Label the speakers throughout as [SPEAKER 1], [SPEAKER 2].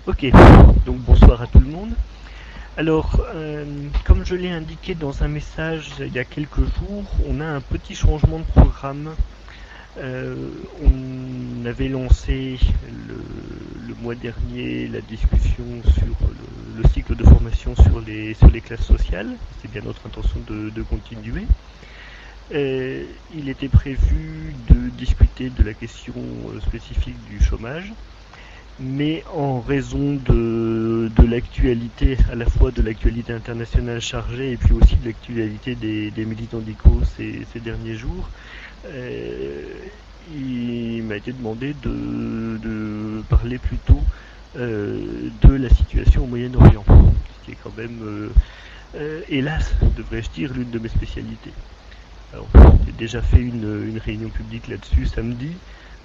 [SPEAKER 1] Ok, donc bonsoir à tout le monde. Alors, comme je l'ai indiqué dans un message il y a quelques jours, on a un petit changement de programme. On avait lancé le mois dernier la discussion sur le cycle de formation sur les classes sociales. C'est bien notre intention de continuer. Il était prévu de discuter de la question spécifique du chômage. Mais en raison de l'actualité, à la fois de l'actualité internationale chargée et puis aussi de l'actualité des militants d'ICO ces derniers jours, il m'a été demandé de parler plutôt de la situation au Moyen-Orient, ce qui est quand même, hélas, devrais-je dire, l'une de mes spécialités. Alors, j'ai déjà fait une réunion publique là-dessus samedi.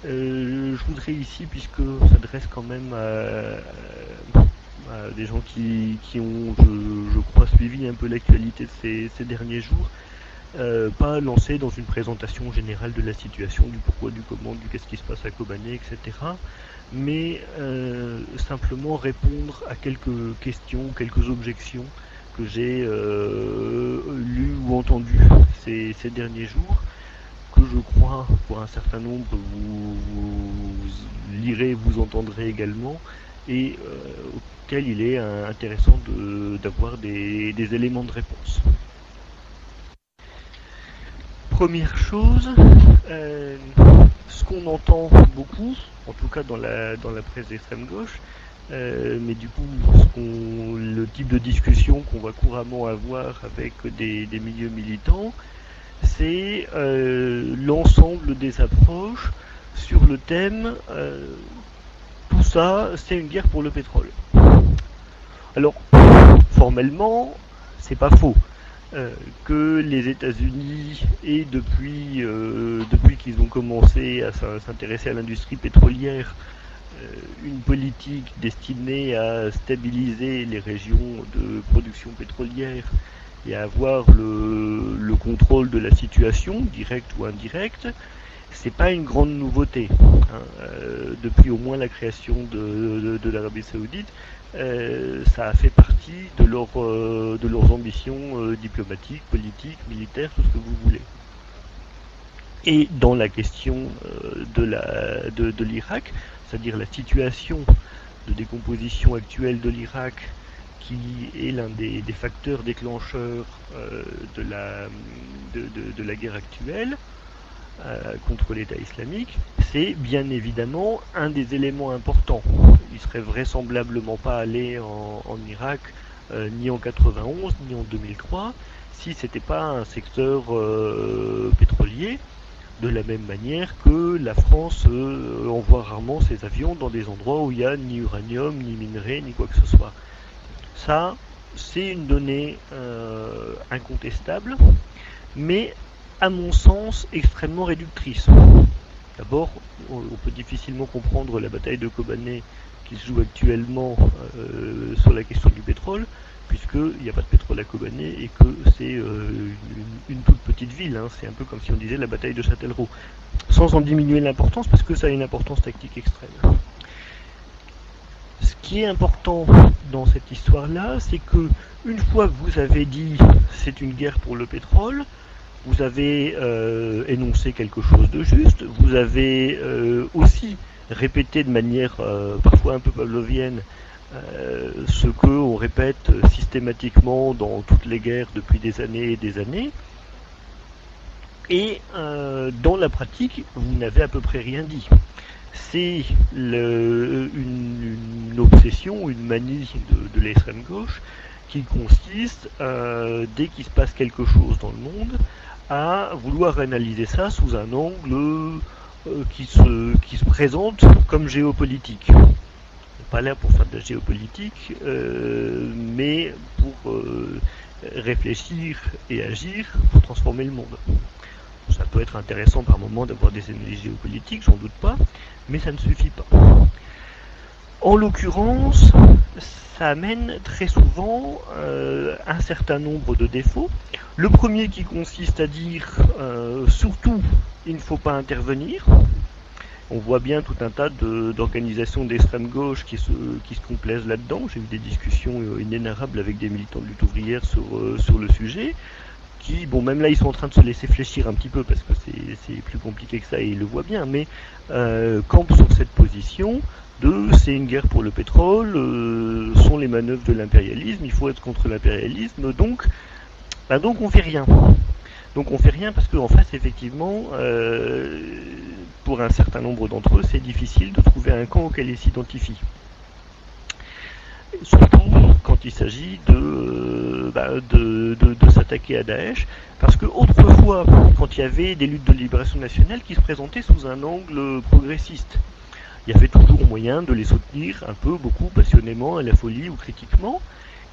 [SPEAKER 1] Je voudrais ici, puisque on s'adresse quand même à des gens qui ont, je crois, suivi un peu l'actualité de ces derniers jours, pas lancer dans une présentation générale de la situation, du pourquoi, du comment, du qu'est-ce qui se passe à Kobané, etc. Mais simplement répondre à quelques questions, quelques objections que j'ai lues ou entendues ces derniers jours, que je crois, pour un certain nombre, vous lirez, vous entendrez également, et auquel il est intéressant d'avoir des éléments de réponse. Première chose, euh, ce qu'on entend beaucoup, en tout cas dans la presse d'extrême gauche, mais du coup, le type de discussion qu'on va couramment avoir avec des milieux militants, c'est l'ensemble des approches sur le thème tout ça, c'est une guerre pour le pétrole. Alors, formellement, c'est pas faux. Que les États-Unis aient depuis qu'ils ont commencé à s'intéresser à l'industrie pétrolière, une politique destinée à stabiliser les régions de production pétrolière et à avoir le contrôle de la situation, direct ou indirect, c'est pas une grande nouveauté. Depuis au moins la création de l'Arabie Saoudite, ça a fait partie de leurs ambitions diplomatiques, politiques, militaires, tout ce que vous voulez. Et dans la question de l'Irak, c'est-à-dire la situation de décomposition actuelle de l'Irak, qui est l'un des facteurs déclencheurs de la guerre actuelle contre l'État islamique, c'est bien évidemment un des éléments importants. Il ne serait vraisemblablement pas allé en Irak ni en 91 ni en 2003 si c'était pas un secteur pétrolier, de la même manière que la France envoie rarement ses avions dans des endroits où il n'y a ni uranium, ni minerai, ni quoi que ce soit. Ça, c'est une donnée incontestable, mais à mon sens extrêmement réductrice. D'abord, on peut difficilement comprendre la bataille de Kobané qui se joue actuellement sur la question du pétrole, puisqu'il n'y a pas de pétrole à Kobané et que c'est une toute petite ville. C'est un peu comme si on disait la bataille de Châtellerault, sans en diminuer l'importance, parce que ça a une importance tactique extrême. Ce qui est important dans cette histoire-là, c'est que une fois que vous avez dit c'est une guerre pour le pétrole, vous avez énoncé quelque chose de juste, vous avez aussi répété de manière parfois un peu pavlovienne ce qu'on répète systématiquement dans toutes les guerres depuis des années et des années. Et dans la pratique, vous n'avez à peu près rien dit. C'est une obsession, une manie de l'extrême gauche qui consiste, dès qu'il se passe quelque chose dans le monde, à vouloir analyser ça sous un angle qui se présente comme géopolitique. On n'est pas là pour faire de la géopolitique, mais pour réfléchir et agir pour transformer le monde. Ça peut être intéressant par moment d'avoir des analyses géopolitiques, j'en doute pas, mais ça ne suffit pas. En l'occurrence, ça amène très souvent un certain nombre de défauts. Le premier qui consiste à dire surtout il ne faut pas intervenir. On voit bien tout un tas d'organisations d'extrême gauche qui se complaisent là-dedans. J'ai eu des discussions inénarrables avec des militants de lutte ouvrière sur le sujet, qui, bon, même là, ils sont en train de se laisser fléchir un petit peu parce que c'est plus compliqué que ça et ils le voient bien, mais campent sur cette position de c'est une guerre pour le pétrole, sont les manœuvres de l'impérialisme, il faut être contre l'impérialisme, donc on fait rien. Donc on fait rien parce qu'en face, effectivement, pour un certain nombre d'entre eux, c'est difficile de trouver un camp auquel ils s'identifient. Surtout quand il s'agit de s'attaquer à Daesh, parce que autrefois, quand il y avait des luttes de libération nationale qui se présentaient sous un angle progressiste, il y avait toujours moyen de les soutenir un peu, beaucoup, passionnément, à la folie ou critiquement,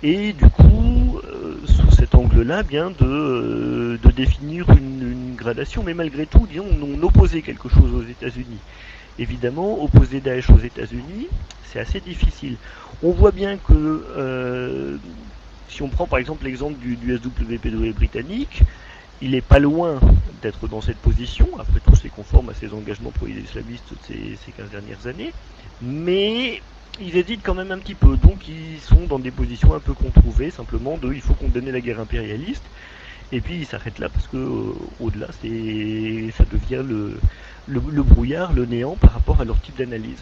[SPEAKER 1] et du coup, sous cet angle-là, bien de définir une gradation, mais malgré tout, disons, on opposait quelque chose aux États-Unis. Évidemment, opposer Daesh aux États-Unis, c'est assez difficile. On voit bien que, si on prend par exemple l'exemple du SWPW britannique, il n'est pas loin d'être dans cette position, après tout c'est conforme à ses engagements pro-islamistes ces 15 dernières années, mais ils hésitent quand même un petit peu, donc ils sont dans des positions un peu controuvées, simplement de il faut condamner la guerre impérialiste, et puis ils s'arrêtent là parce que au-delà ça devient le brouillard, le néant par rapport à leur type d'analyse.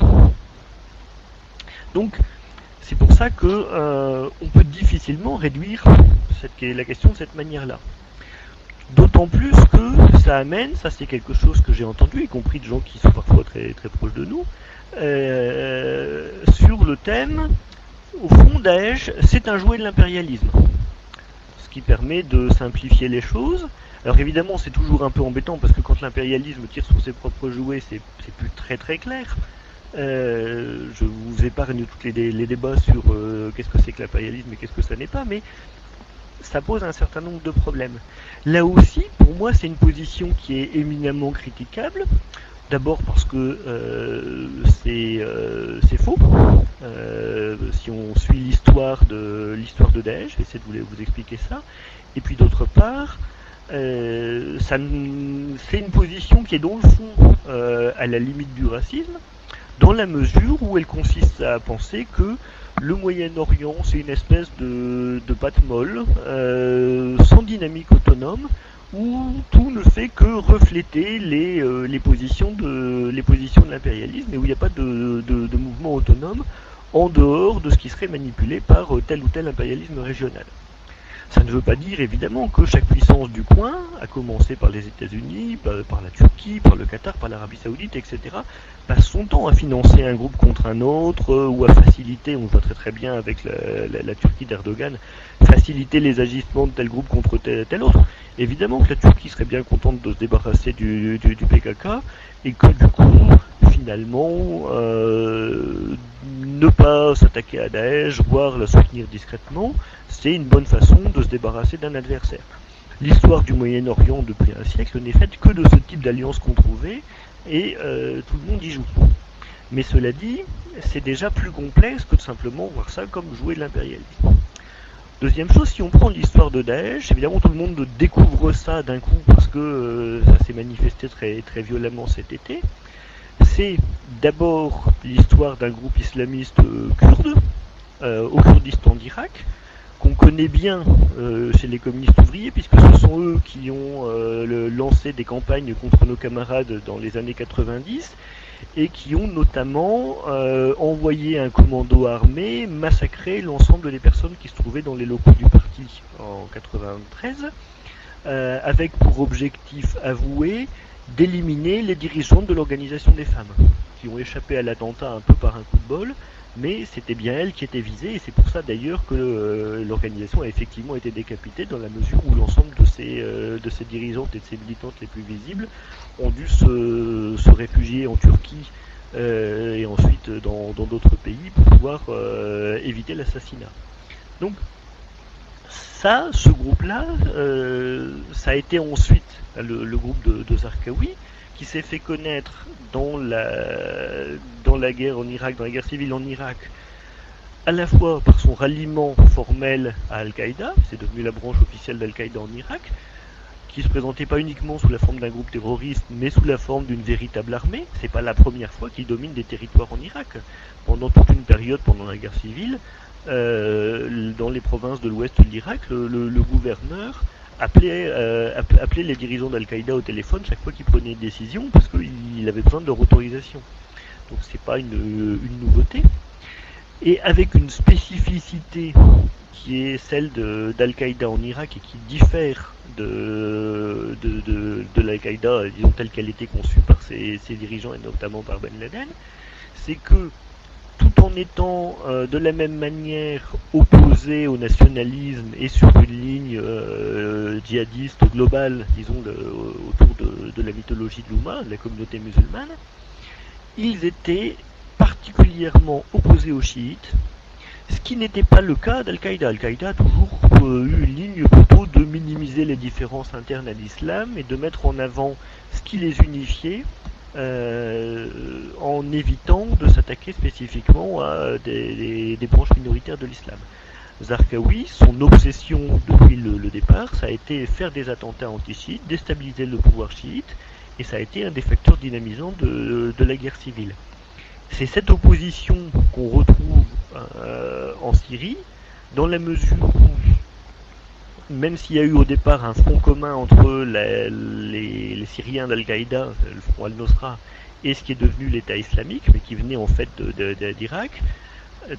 [SPEAKER 1] Donc c'est pour ça que on peut difficilement réduire la question de cette manière-là. D'autant plus que ça amène, ça c'est quelque chose que j'ai entendu, y compris de gens qui sont parfois très, très proches de nous, sur le thème, au fond Daesh, c'est un jouet de l'impérialisme. Ce qui permet de simplifier les choses. Alors évidemment c'est toujours un peu embêtant parce que quand l'impérialisme tire sur ses propres jouets, c'est plus très très clair. Je vous épargne tous les débats sur qu'est-ce que c'est que l'impérialisme et qu'est-ce que ça n'est pas, mais ça pose un certain nombre de problèmes. Là aussi, pour moi, c'est une position qui est éminemment critiquable. D'abord parce que c'est faux. Si on suit l'histoire de Daesh, je vais essayer de vous expliquer ça. Et puis d'autre part, c'est une position qui est dans le fond à la limite du racisme, dans la mesure où elle consiste à penser que le Moyen-Orient, c'est une espèce de pâte molle, sans dynamique autonome, où tout ne fait que refléter les positions de l'impérialisme, et où il n'y a pas de mouvement autonome en dehors de ce qui serait manipulé par tel ou tel impérialisme régional. Ça ne veut pas dire évidemment que chaque puissance du coin, à commencer par les États-Unis, par la Turquie, par le Qatar, par l'Arabie Saoudite, etc., passe son temps à financer un groupe contre un autre ou à faciliter, on le voit très très bien avec la Turquie d'Erdogan, faciliter les agissements de tel groupe contre tel autre. Évidemment que la Turquie serait bien contente de se débarrasser du PKK et que du coup, finalement, ne pas s'attaquer à Daesh, voire la soutenir discrètement, c'est une bonne façon de se débarrasser d'un adversaire. L'histoire du Moyen-Orient depuis un siècle n'est faite que de ce type d'alliance qu'on trouvait, et tout le monde y joue. Mais cela dit, c'est déjà plus complexe que de simplement voir ça comme jouer de l'impérialisme. Deuxième chose, si on prend l'histoire de Daesh, évidemment tout le monde découvre ça d'un coup parce que ça s'est manifesté très, très violemment cet été. C'est d'abord l'histoire d'un groupe islamiste kurde au Kurdistan d'Irak, qu'on connaît bien chez les communistes ouvriers, puisque ce sont eux qui ont lancé des campagnes contre nos camarades dans les années 90, et qui ont notamment envoyé un commando armé massacrer l'ensemble des personnes qui se trouvaient dans les locaux du parti en 93, avec pour objectif avoué d'éliminer les dirigeantes de l'organisation des femmes, qui ont échappé à l'attentat un peu par un coup de bol, mais c'était bien elles qui étaient visées, et c'est pour ça d'ailleurs que l'organisation a effectivement été décapitée, dans la mesure où l'ensemble de ces dirigeantes et de ces militantes les plus visibles ont dû se réfugier en Turquie et ensuite dans d'autres pays pour pouvoir éviter l'assassinat. Donc ça, ce groupe-là, ça a été ensuite le groupe de Zarqawi, qui s'est fait connaître dans la guerre en Irak, dans la guerre civile en Irak, à la fois par son ralliement formel à Al-Qaïda, c'est devenu la branche officielle d'Al-Qaïda en Irak, qui se présentait pas uniquement sous la forme d'un groupe terroriste, mais sous la forme d'une véritable armée. C'est pas la première fois qu'il domine des territoires en Irak. Pendant toute une période, pendant la guerre civile, dans les provinces de l'ouest de l'Irak, le gouverneur appelait les dirigeants d'Al-Qaïda au téléphone chaque fois qu'il prenait une décision, parce qu'il avait besoin de leur autorisation. Donc c'est pas une nouveauté. Et avec une spécificité qui est celle d'Al-Qaïda en Irak et qui diffère de l'Al-Qaïda, disons telle qu'elle était conçue par ses dirigeants et notamment par Ben Laden, c'est que tout en étant de la même manière opposé au nationalisme et sur une ligne djihadiste globale, disons autour de la mythologie de l'Oumma, de la communauté musulmane, ils étaient particulièrement opposés aux chiites, ce qui n'était pas le cas d'Al-Qaïda. Al-Qaïda a toujours eu une ligne plutôt de minimiser les différences internes à l'islam et de mettre en avant ce qui les unifiait, en évitant de s'attaquer spécifiquement à des branches minoritaires de l'islam. Zarqawi, son obsession depuis le départ, ça a été faire des attentats anti-chiites, déstabiliser le pouvoir chiite, et ça a été un des facteurs dynamisants de la guerre civile. C'est cette opposition qu'on retrouve en Syrie, dans la mesure où, même s'il y a eu au départ un front commun entre les Syriens d'Al-Qaïda, le front Al-Nosra, et ce qui est devenu l'État islamique, mais qui venait en fait d'Irak,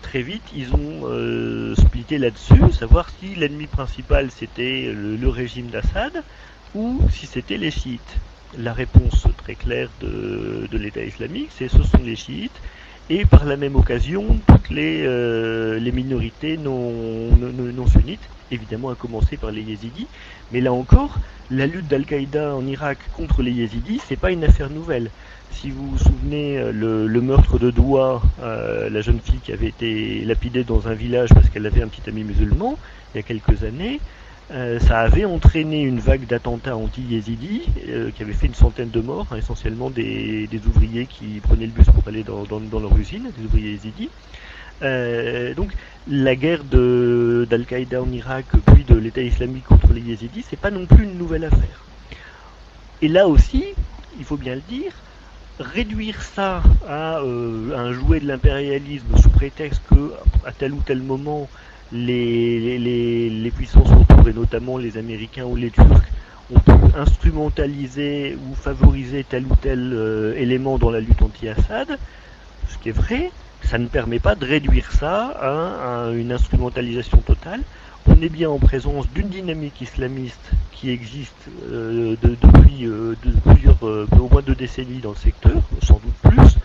[SPEAKER 1] très vite ils ont splitté là-dessus, savoir si l'ennemi principal c'était le régime d'Assad ou si c'était les chiites. La réponse très claire de l'État islamique, c'est ce sont les chiites, et par la même occasion, toutes les minorités non sunnites, évidemment à commencer par les yézidis, mais là encore, la lutte d'Al-Qaïda en Irak contre les yézidis, c'est pas une affaire nouvelle. Si vous vous souvenez, le meurtre de Doua, la jeune fille qui avait été lapidée dans un village parce qu'elle avait un petit ami musulman, il y a quelques années, ça avait entraîné une vague d'attentats anti-yézidis qui avait fait une centaine de morts, essentiellement des ouvriers qui prenaient le bus pour aller dans leur usine, des ouvriers yézidis. Donc la guerre d'Al-Qaïda en Irak, puis de l'État islamique contre les yézidis, c'est pas non plus une nouvelle affaire. Et là aussi, il faut bien le dire, réduire ça à un jouet de l'impérialisme sous prétexte que à tel ou tel moment les puissances autour, et notamment les Américains ou les Turcs, ont pu instrumentaliser ou favoriser tel ou tel élément dans la lutte anti-Assad, ce qui est vrai, ça ne permet pas de réduire ça à une instrumentalisation totale. On est bien en présence d'une dynamique islamiste qui existe depuis au moins 2 décennies dans le secteur, sans doute plus,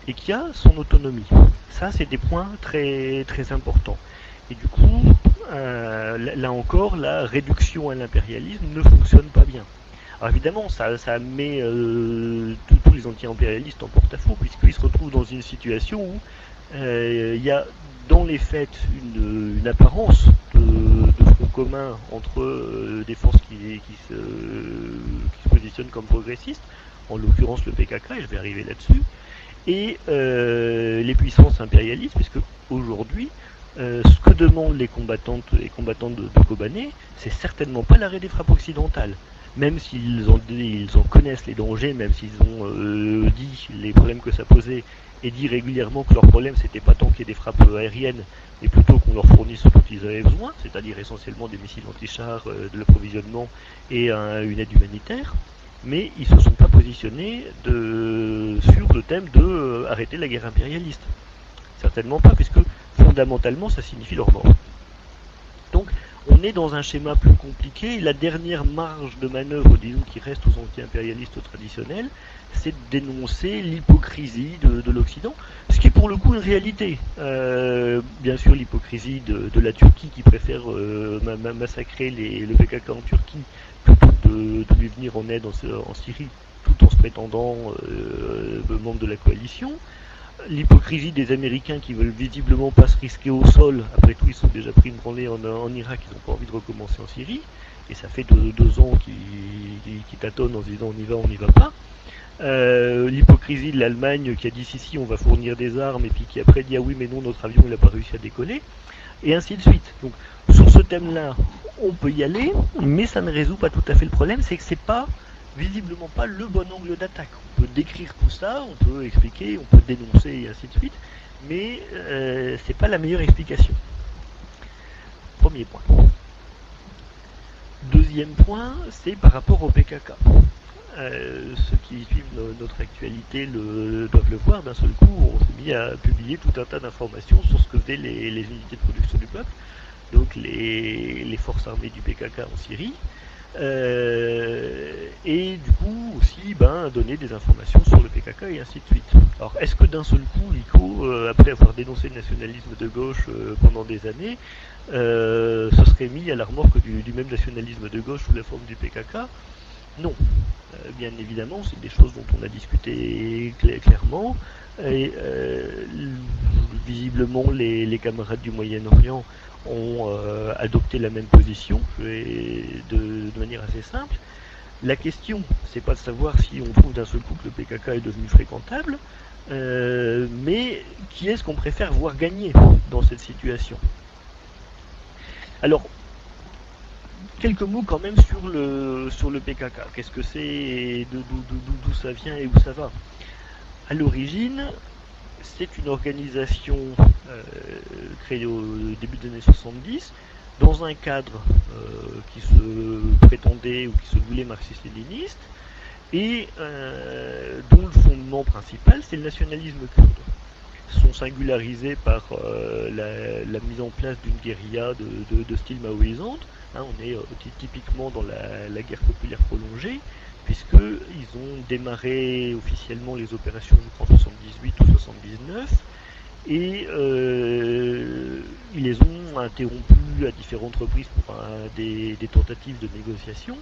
[SPEAKER 1] et qui a son autonomie. Ça, c'est des points très, très importants. Et du coup, là encore, la réduction à l'impérialisme ne fonctionne pas bien. Alors évidemment, ça met tous les anti-impérialistes en porte-à-faux, puisqu'ils se retrouvent dans une situation où il y a dans les faits une apparence de front commun entre des forces qui se positionnent comme progressistes, en l'occurrence le PKK, et je vais arriver là-dessus, et les puissances impérialistes, puisque aujourd'hui, ce que demandent les combattantes et combattants de Kobané, c'est certainement pas l'arrêt des frappes occidentales. Même s'ils en connaissent les dangers, même s'ils ont dit les problèmes que ça posait, et dit régulièrement que leur problème c'était pas tant qu'il y ait des frappes aériennes, mais plutôt qu'on leur fournisse ce dont ils avaient besoin, c'est-à-dire essentiellement des missiles anti-chars, de l'approvisionnement et une aide humanitaire. Mais ils ne se sont pas positionnés sur le thème de arrêter la guerre impérialiste. Certainement pas, puisque fondamentalement ça signifie leur mort. Donc on est dans un schéma plus compliqué, et la dernière marge de manœuvre, disons, qui reste aux anti-impérialistes traditionnels, c'est de dénoncer l'hypocrisie de l'Occident, ce qui est pour le coup une réalité. Bien sûr, l'hypocrisie de la Turquie qui préfère massacrer le PKK en Turquie plutôt de lui venir en aide en Syrie, tout en se prétendant membre de la coalition. L'hypocrisie des Américains qui veulent visiblement pas se risquer au sol, après tout ils sont déjà pris une branlée en Irak, ils n'ont pas envie de recommencer en Syrie, et ça fait 2 ans qu'ils tâtonnent en se disant on y va pas. l'hypocrisie de l'Allemagne qui a dit si on va fournir des armes et puis qui après dit ah oui mais non notre avion il n'a pas réussi à décoller, et ainsi de suite. Donc sur ce thème-là, on peut y aller, mais ça ne résout pas tout à fait le problème, c'est que c'est pas visiblement pas le bon angle d'attaque. On peut décrire tout ça, on peut expliquer, on peut dénoncer et ainsi de suite, mais c'est pas la meilleure explication. Premier point. Deuxième point, c'est par rapport au PKK. Ceux qui suivent notre actualité doivent le voir, d'un seul coup, on s'est mis à publier tout un tas d'informations sur ce que faisaient les unités de production du peuple, donc les forces armées du PKK en Syrie, et du coup aussi donner des informations sur le PKK et ainsi de suite. Alors est-ce que d'un seul coup l'ICO, après avoir dénoncé le nationalisme de gauche pendant des années, se serait mis à la remorque du même nationalisme de gauche sous la forme du PKK? Non. Bien évidemment, c'est des choses dont on a discuté clairement, et visiblement les camarades du Moyen-Orient ont adopté la même position, de manière assez simple. La question, c'est pas de savoir si on trouve d'un seul coup que le PKK est devenu fréquentable, mais qui est-ce qu'on préfère voir gagner dans cette situation? Alors, quelques mots quand même sur le PKK. Qu'est-ce que c'est, d'où ça vient et où ça va? À l'origine, c'est une organisation créée au début des années 70 dans un cadre qui se prétendait ou qui se voulait marxiste-léniniste et dont le fondement principal c'est le nationalisme kurde. Ils sont singularisés par la mise en place d'une guérilla de style maoïsante. On est typiquement dans la guerre populaire prolongée, puisqu'ils ont démarré officiellement les opérations, je crois, en 78 ou 79, et ils les ont interrompues à différentes reprises pour des tentatives de négociation,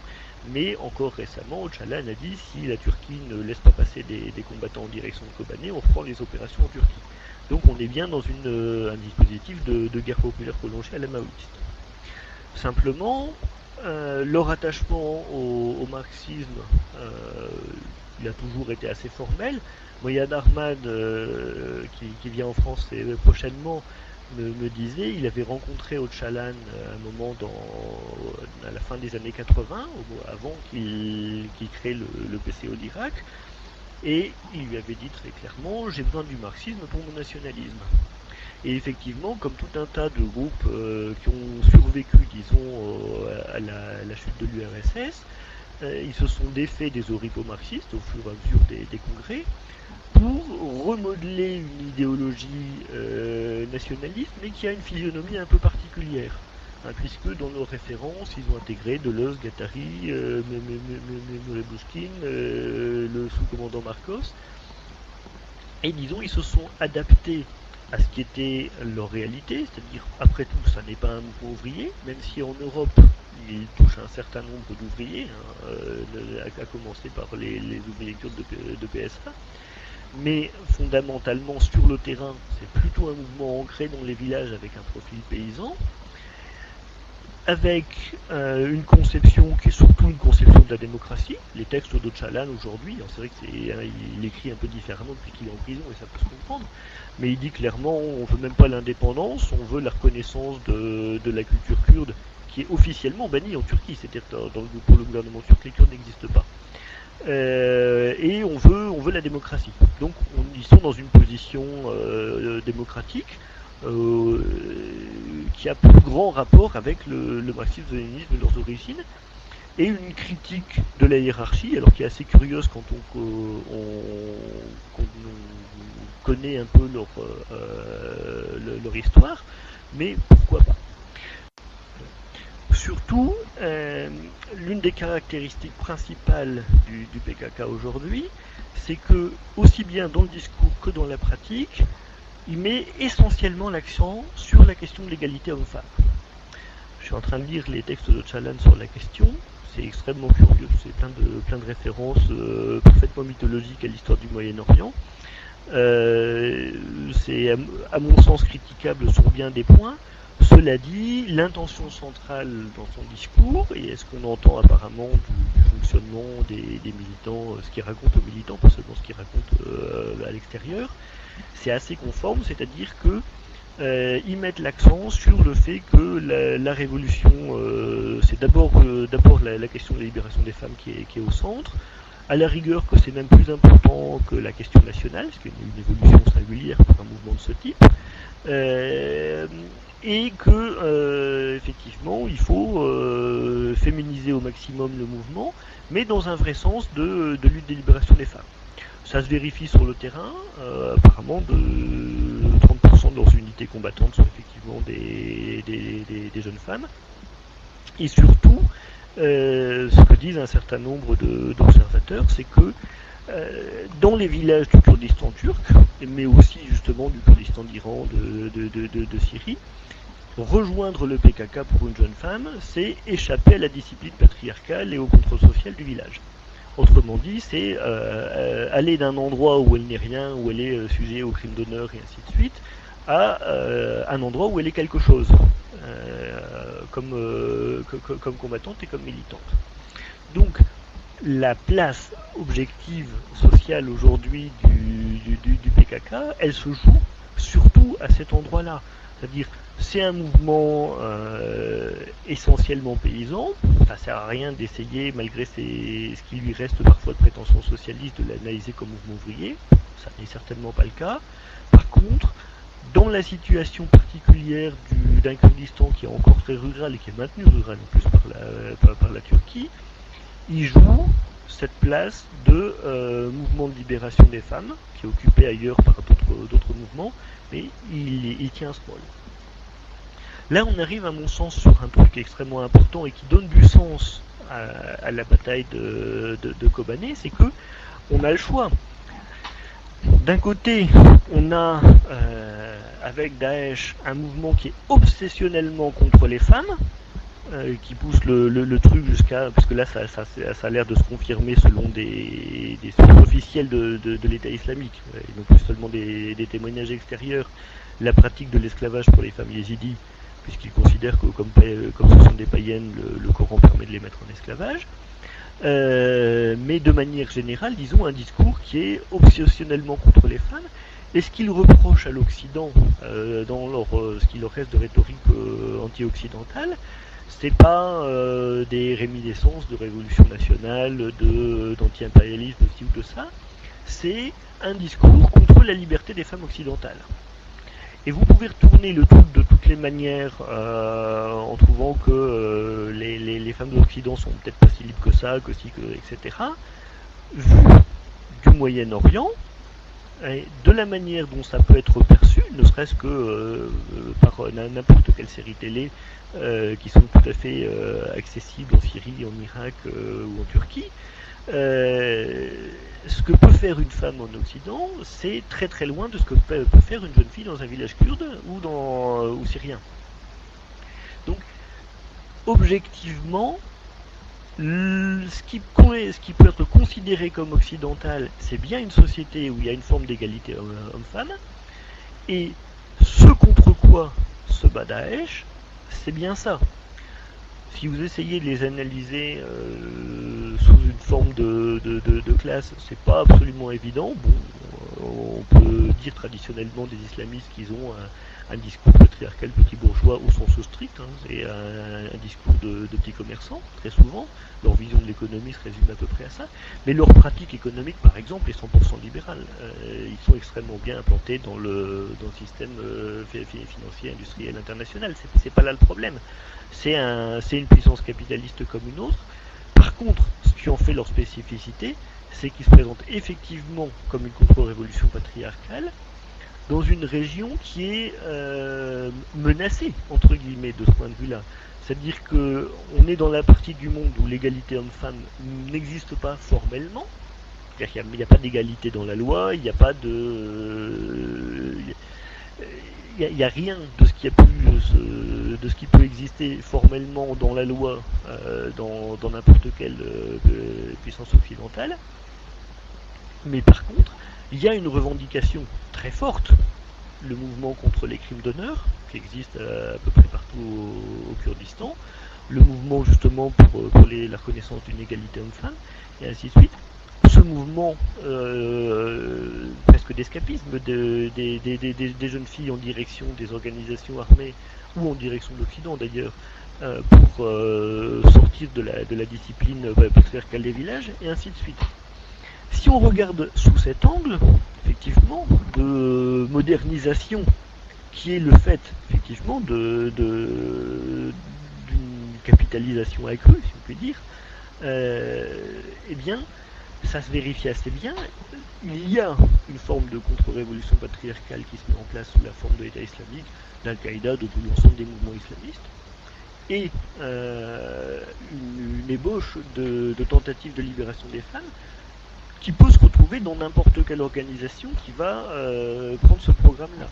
[SPEAKER 1] mais encore récemment, Öcalan a dit si la Turquie ne laisse pas passer des combattants en direction de Kobané, on reprend les opérations en Turquie. Donc on est bien dans un dispositif de guerre populaire prolongée à la maoïste. Simplement, leur attachement au marxisme, il a toujours été assez formel. Moyad Ahmad, qui vient en France prochainement, me disait, il avait rencontré Öcalan à un moment à la fin des années 80, avant qu'il crée le PCO d'Irak, et il lui avait dit très clairement, j'ai besoin du marxisme pour mon nationalisme. Et effectivement, comme tout un tas de groupes qui ont survécu, disons, à la chute de l'URSS, ils se sont défaits des oripeaux marxistes au fur et à mesure des congrès pour remodeler une idéologie nationaliste, mais qui a une physionomie un peu particulière. Puisque dans leurs références, ils ont intégré Deleuze, Guattari, Murebouchkine, le sous-commandant Marcos, et disons, ils se sont adaptés à ce qui était leur réalité, c'est-à-dire, après tout, ça n'est pas un mouvement ouvrier, même si en Europe, il touche un certain nombre d'ouvriers, à commencer par les ouvriers kurdes de PSA, mais fondamentalement, sur le terrain, c'est plutôt un mouvement ancré dans les villages avec un profil paysan, avec une conception qui est surtout une conception de la démocratie. Les textes d'Öcalan aujourd'hui, c'est vrai qu'il écrit un peu différemment depuis qu'il est en prison et ça peut se comprendre, mais il dit clairement on veut même pas l'indépendance, on veut la reconnaissance de la culture kurde qui est officiellement bannie en Turquie, c'est-à-dire pour le gouvernement turc les Kurdes n'existent pas. Et on veut la démocratie. Donc ils sont dans une position démocratique qui a plus grand rapport avec le marxisme-léninisme de leurs origines, et une critique de la hiérarchie, alors qui est assez curieuse quand on connaît un peu leur histoire, mais pourquoi pas. Surtout, l'une des caractéristiques principales du PKK aujourd'hui, c'est que, aussi bien dans le discours que dans la pratique, il met essentiellement l'accent sur la question de l'égalité homme-femme. Je suis en train de lire les textes de Öcalan sur la question, c'est extrêmement curieux, c'est plein de références parfaitement mythologiques à l'histoire du Moyen-Orient. C'est à mon sens critiquable sur bien des points. Cela dit, l'intention centrale dans son discours, et est-ce qu'on entend apparemment du fonctionnement des militants, ce qu'ils racontent aux militants, pas seulement ce qu'ils racontent à l'extérieur, c'est assez conforme, c'est-à-dire que ils mettent l'accent sur le fait que la révolution, c'est d'abord la question de la libération des femmes qui est au centre, à la rigueur que c'est même plus important que la question nationale, parce qu'il y a une évolution singulière pour un mouvement de ce type, et que effectivement il faut féminiser au maximum le mouvement, mais dans un vrai sens de lutte des libérations des femmes. Ça se vérifie sur le terrain, apparemment de 30% de leurs unités combattantes sont effectivement des jeunes femmes, et surtout ce que disent un certain nombre d'observateurs, c'est que dans les villages du Kurdistan turc, mais aussi justement du Kurdistan d'Iran, de Syrie, rejoindre le PKK pour une jeune femme, c'est échapper à la discipline patriarcale et au contrôle social du village. Autrement dit, c'est aller d'un endroit où elle n'est rien, où elle est sujet au crime d'honneur et ainsi de suite, à un endroit où elle est quelque chose, comme combattante et comme militante. Donc, la place objective sociale aujourd'hui du PKK, elle se joue surtout à cet endroit-là. C'est-à-dire, c'est un mouvement essentiellement paysan. Ça ne sert à rien d'essayer, malgré ce qui lui reste parfois de prétention socialiste, de l'analyser comme mouvement ouvrier. Ça n'est certainement pas le cas. Par contre, dans la situation particulière d'un Kurdistan qui est encore très rural et qui est maintenu rural en plus par la Turquie, il joue cette place de mouvement de libération des femmes, qui est occupé ailleurs par d'autres mouvements, mais il tient ce rôle. Là, on arrive à mon sens sur un truc extrêmement important et qui donne du sens à la bataille de Kobané, c'est que on a le choix. D'un côté, on a avec Daesh un mouvement qui est obsessionnellement contre les femmes, qui pousse le truc jusqu'à, parce que là ça a l'air de se confirmer selon des sources officielles de l'État islamique, et non plus seulement des témoignages extérieurs, la pratique de l'esclavage pour les femmes yézidis, puisqu'ils considèrent que comme ce sont des païennes, le Coran permet de les mettre en esclavage. Mais de manière générale, disons, un discours qui est obsessionnellement contre les femmes. Et ce qu'ils reprochent à l'Occident, dans ce qui leur reste de rhétorique anti-occidentale, c'est pas des réminiscences de révolution nationale, d'anti-impérialisme, de ci ou de ça, c'est un discours contre la liberté des femmes occidentales. Et vous pouvez retourner le truc de toutes les manières en trouvant que les femmes de l'Occident sont peut-être pas si libres que ça, etc. Vu du Moyen-Orient, de la manière dont ça peut être perçu, ne serait-ce que par n'importe quelle série télé qui sont tout à fait accessibles en Syrie, en Irak ou en Turquie, ce que peut faire une femme en Occident, c'est très très loin de ce que peut faire une jeune fille dans un village kurde ou syrien. Donc, objectivement, ce qui peut être considéré comme occidental, c'est bien une société où il y a une forme d'égalité homme-femme, et ce contre quoi se bat Daesh, c'est bien ça. Si vous essayez de les analyser sous une forme de classe, c'est pas absolument évident. Bon, on peut dire traditionnellement des islamistes qu'ils ont un discours patriarcal petit bourgeois au sens strict, c'est un discours de petits commerçants, très souvent. Leur vision de l'économie se résume à peu près à ça. Mais leur pratique économique, par exemple, est 100% libérale. Ils sont extrêmement bien implantés dans le système financier industriel international. C'est pas là le problème. C'est une puissance capitaliste comme une autre. Par contre, ce qui en fait leur spécificité, c'est qu'ils se présentent effectivement comme une contre-révolution patriarcale dans une région qui est menacée, entre guillemets, de ce point de vue-là. C'est-à-dire qu'on est dans la partie du monde où l'égalité homme-femme n'existe pas formellement. C'est-à-dire qu'il n'y a pas d'égalité dans la loi, il n'y a pas de... Il n'y a rien de ce qui peut exister formellement dans la loi dans n'importe quelle puissance occidentale. Mais par contre, Il y a une revendication très forte, le mouvement contre les crimes d'honneur, qui existe à peu près partout au Kurdistan, le mouvement justement pour la reconnaissance d'une égalité homme-femme, et ainsi de suite. Ce mouvement presque d'escapisme des jeunes filles en direction des organisations armées ou en direction de l'Occident d'ailleurs, pour sortir de la discipline patriarcale des villages, et ainsi de suite. Si on regarde sous cet angle, effectivement, de modernisation, qui est le fait, effectivement, d'une capitalisation accrue, si on peut dire, eh bien, ça se vérifie assez bien. Il y a une forme de contre-révolution patriarcale qui se met en place sous la forme de l'État islamique, d'Al-Qaïda, de tout l'ensemble des mouvements islamistes, et une ébauche de tentatives de libération des femmes qui peut se retrouver dans n'importe quelle organisation qui va prendre ce programme-là.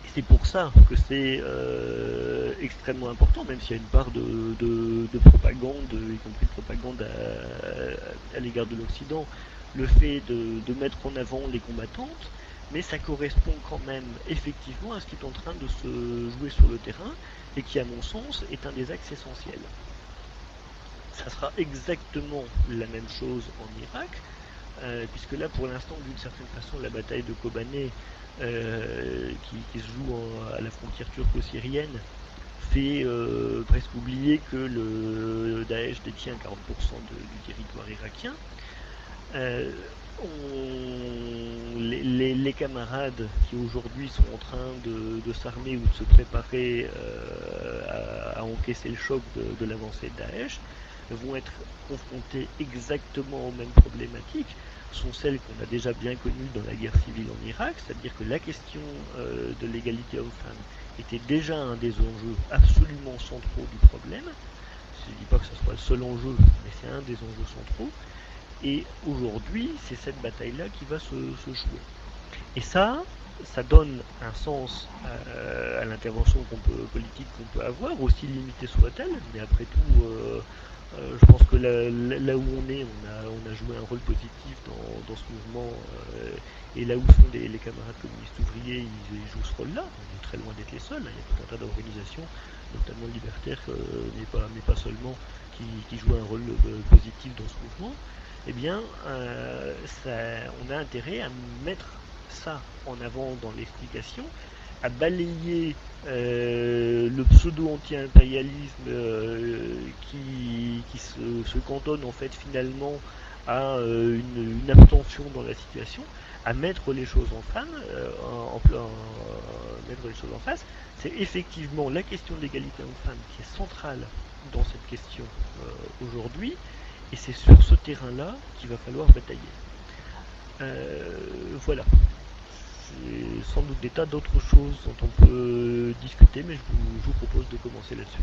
[SPEAKER 1] Et c'est pour ça que c'est extrêmement important, même s'il y a une part de propagande, y compris de propagande à l'égard de l'Occident, le fait de mettre en avant les combattantes, mais ça correspond quand même effectivement à ce qui est en train de se jouer sur le terrain, et qui, à mon sens, est un des axes essentiels. Ça sera exactement la même chose en Irak, puisque là, pour l'instant, d'une certaine façon, la bataille de Kobané, qui se joue à la frontière turco-syrienne, fait presque oublier que le Daesh détient 40% du territoire irakien. Les camarades qui aujourd'hui sont en train de s'armer ou de se préparer à encaisser le choc de l'avancée de Daesh vont être confrontés exactement aux mêmes problématiques, sont celles qu'on a déjà bien connues dans la guerre civile en Irak, c'est-à-dire que la question de l'égalité homme-femme était déjà un des enjeux absolument centraux du problème. Je ne dis pas que ce soit le seul enjeu, mais c'est un des enjeux centraux. Et aujourd'hui, c'est cette bataille-là qui va se jouer. Et ça donne un sens à l'intervention politique qu'on peut avoir, aussi limitée soit-elle, mais après tout, je pense que là où on est, on a joué un rôle positif dans ce mouvement, et là où sont les camarades communistes ouvriers, ils jouent ce rôle-là. On est très loin d'être les seuls, hein. Il y a tout un tas d'organisations, notamment libertaires, mais pas seulement, qui jouent un rôle positif dans ce mouvement. Eh bien, on a intérêt à mettre ça en avant dans l'explication, à balayer le pseudo-anti-impérialisme qui se cantonne en fait finalement à une abstention dans la situation, à mettre les choses en face. C'est effectivement la question de l'égalité homme-femme qui est centrale dans cette question aujourd'hui, et c'est sur ce terrain-là qu'il va falloir batailler. Voilà. C'est sans doute des tas d'autres choses dont on peut discuter, mais je vous propose de commencer là-dessus.